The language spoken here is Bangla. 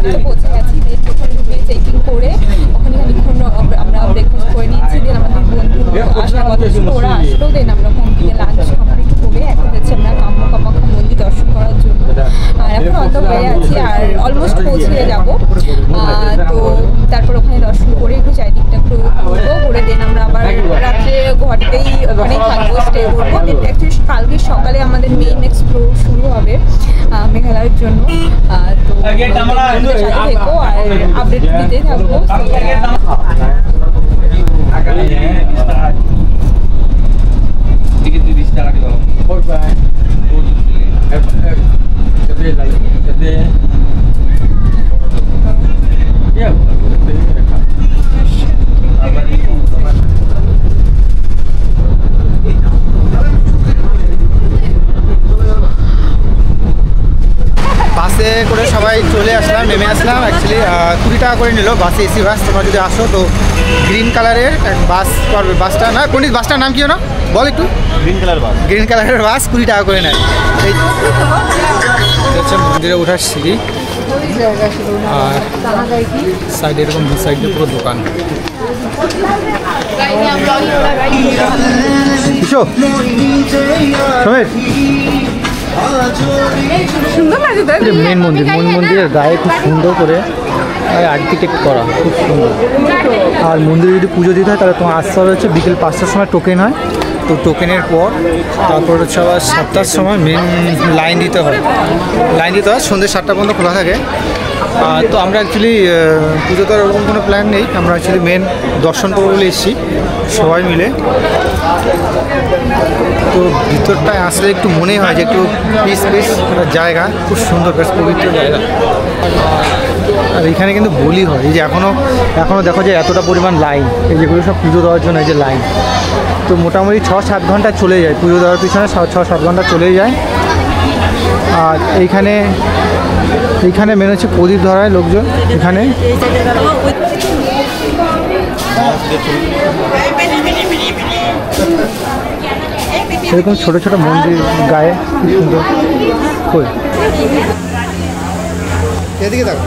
আমরা পৌঁছে গেছি। ওখানে রুমে চেকিং করে ওখানে খানিক্ষণ আমরা ব্রেকফাস্ট করে নিচ্ছি। দেন আমাদের বন্ধু আসার কথা ছিল, ওরা আসলো। দেন আমরা ওখান থেকে লাঞ্চ কমপ্লিট করে এখন যাচ্ছি আমরা কামাখ্যা মন্দির দর্শন করার জন্য। আর এখন অন দ্য ওয়ে আছি, আর অলমোস্ট পৌঁছে যাব। তো তারপর ওখানে দর্শন করে একটু চারিদিকটা একটু ঘুরবো, ঘুরে দেন আমরা আবার রাত্রে ঘরতেই ওখানেই থাকবো, স্টে করবো। দেন অ্যাকচুয়ালি কালকে সকালে আমাদের মেইন এক্সপ্লোর শুরু হবে মেঘালয়ের জন্য। তো আমাদের সাথে থেকো আর আপডেট দিতেই থাকবো। বাসে করে সবাই চলে আসলাম, নেমে আসলাম। অ্যাকচুয়ালি 20 টাকা করে নিল বাসে, এসি বাস। তোমরা যদি আসো তো গ্রিন কালারের বাস পারবে। বাসটা না পণ্ডিত, বাসটার নাম কি না বল একটু? গ্রিন কালার বাস। গ্রিন কালারের বাস 20 টাকা করে নেয়। এই হচ্ছে মন্দিরে ওঠার সিঁড়ি, আর সাইডে এরকম দু সাইডে পুরো দোকান। মেন মন্দির, মন্দিরের গায়ে খুব সুন্দর করে আর্কিটেক্ট করা, খুব সুন্দর। আর মন্দিরে যদি পুজো দিতে হয় তাহলে তোমার আসতে হবে হচ্ছে বিকেল 5টার সময় টোকেন হয়। তো টোকেনের পর তারপর হচ্ছে আবার 7টার সময় মেন লাইন দিতে হয়। সন্ধ্যে 7টা পর্যন্ত খোলা থাকে। তো আমরা অ্যাকচুয়ালি পুজো দেওয়ার ওরকম কোনো প্ল্যান নেই, আমরা অ্যাকচুয়ালি মেন দর্শন করবো বলে এসেছি সবাই মিলে। তো ভিতরটায় আসলে একটু মনে হয় যে একটু পিস জায়গা, খুব সুন্দর, বেশ পবিত্র জায়গা। আর এখানে কিন্তু বলি হয়, এই যে এখনও দেখো যে এতটা পরিমাণ লাইন, এই যেগুলো সব পুজো দেওয়ার জন্য এই যে লাইন। তো মোটামুটি 6-7 ঘন্টা চলে যায় পুজো দেওয়ার পিছনে, 6-7 ঘন্টা চলে যায়। আর এইখানে মেন হচ্ছে প্রদীপ ধরায় লোকজন এখানে। এরকম ছোট ছোট মন্দির গায়ে খুব সুন্দর। এদিকে দেখো।